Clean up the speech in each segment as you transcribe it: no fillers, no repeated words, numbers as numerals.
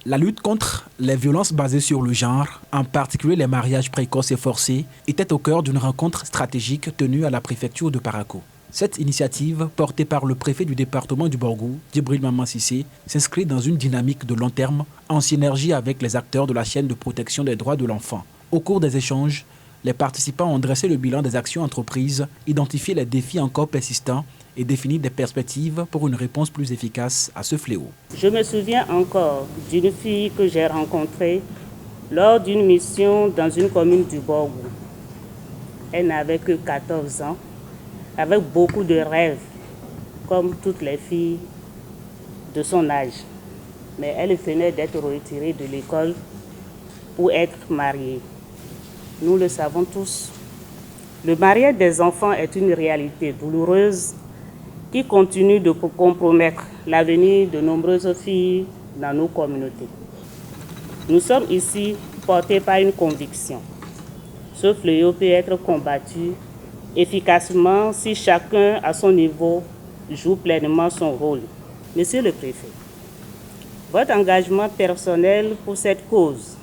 La lutte contre les violences basées sur le genre, en particulier les mariages précoces et forcés, était au cœur d'une rencontre stratégique tenue à la préfecture de Parakou. Cette initiative, portée par le préfet du département du Borgou, Djibril Maman Cissé, s'inscrit dans une dynamique de long terme en synergie avec les acteurs de la chaîne de protection des droits de l'enfant. Au cours des échanges, les participants ont dressé le bilan des actions entreprises, identifié les défis encore persistants et défini des perspectives pour une réponse plus efficace à ce fléau. Je me souviens encore d'une fille que j'ai rencontrée lors d'une mission dans une commune du Borgou. Elle n'avait que 14 ans, avec beaucoup de rêves, comme toutes les filles de son âge. Mais elle venait d'être retirée de l'école pour être mariée. Nous le savons tous. Le mariage des enfants est une réalité douloureuse qui continue de compromettre l'avenir de nombreuses filles dans nos communautés. Nous sommes ici portés par une conviction. Ce fléau peut être combattu efficacement si chacun à son niveau joue pleinement son rôle. Monsieur le préfet, votre engagement personnel pour cette cause,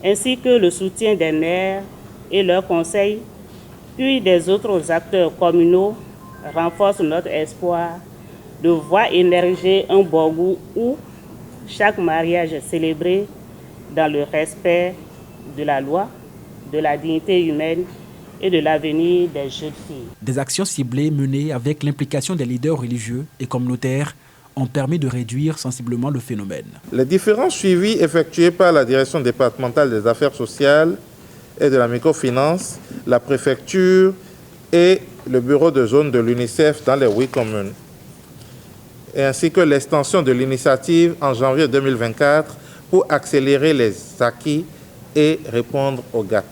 ainsi que le soutien des maires et leurs conseils, puis des autres acteurs communaux, renforce notre espoir de voir émerger un Borgou où chaque mariage est célébré dans le respect de la loi, de la dignité humaine et de l'avenir des jeunes filles. Des actions ciblées menées avec l'implication des leaders religieux et communautaires ont permis de réduire sensiblement le phénomène. Les différents suivis effectués par la Direction départementale des affaires sociales et de la microfinance, la préfecture et le bureau de zone de l'UNICEF dans les 8 communes, et ainsi que l'extension de l'initiative en janvier 2024 pour accélérer les acquis et répondre aux gaps.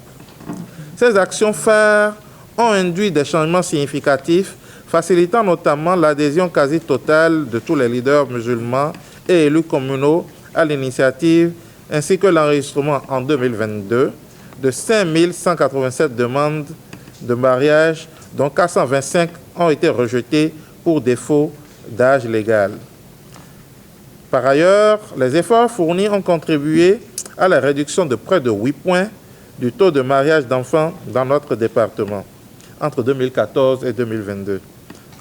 Ces actions phares ont induit des changements significatifs, facilitant notamment l'adhésion quasi totale de tous les leaders musulmans et élus communaux à l'initiative, ainsi que l'enregistrement en 2022 de 5187 demandes de mariage, dont 425 ont été rejetées pour défaut d'âge légal. Par ailleurs, les efforts fournis ont contribué à la réduction de près de 8 points du taux de mariage d'enfants dans notre département entre 2014 et 2022.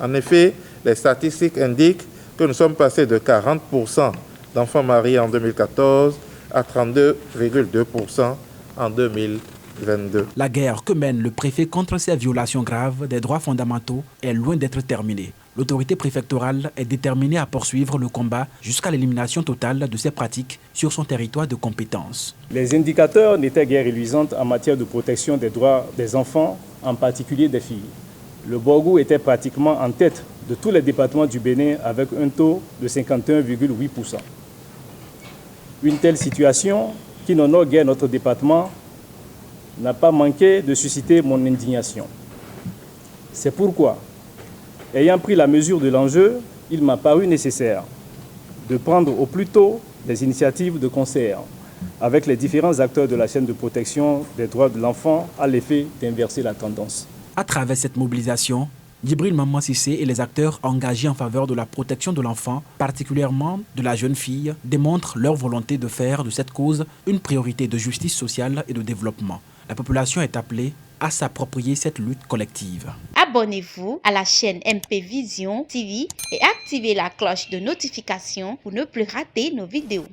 En effet, les statistiques indiquent que nous sommes passés de 40% d'enfants mariés en 2014 à 32,2% en 2022. La guerre que mène le préfet contre ces violations graves des droits fondamentaux est loin d'être terminée. L'autorité préfectorale est déterminée à poursuivre le combat jusqu'à l'élimination totale de ces pratiques sur son territoire de compétence. Les indicateurs n'étaient guère reluisants en matière de protection des droits des enfants, en particulier des filles. Le Borgou était pratiquement en tête de tous les départements du Bénin avec un taux de 51,8%. Une telle situation, qui n'honore guère notre département, n'a pas manqué de susciter mon indignation. C'est pourquoi, ayant pris la mesure de l'enjeu, il m'a paru nécessaire de prendre au plus tôt des initiatives de concert avec les différents acteurs de la chaîne de protection des droits de l'enfant à l'effet d'inverser la tendance. À travers cette mobilisation, Djibril Maman Cissé et les acteurs engagés en faveur de la protection de l'enfant, particulièrement de la jeune fille, démontrent leur volonté de faire de cette cause une priorité de justice sociale et de développement. La population est appelée à s'approprier cette lutte collective. Abonnez-vous à la chaîne MP Vision TV et activez la cloche de notification pour ne plus rater nos vidéos.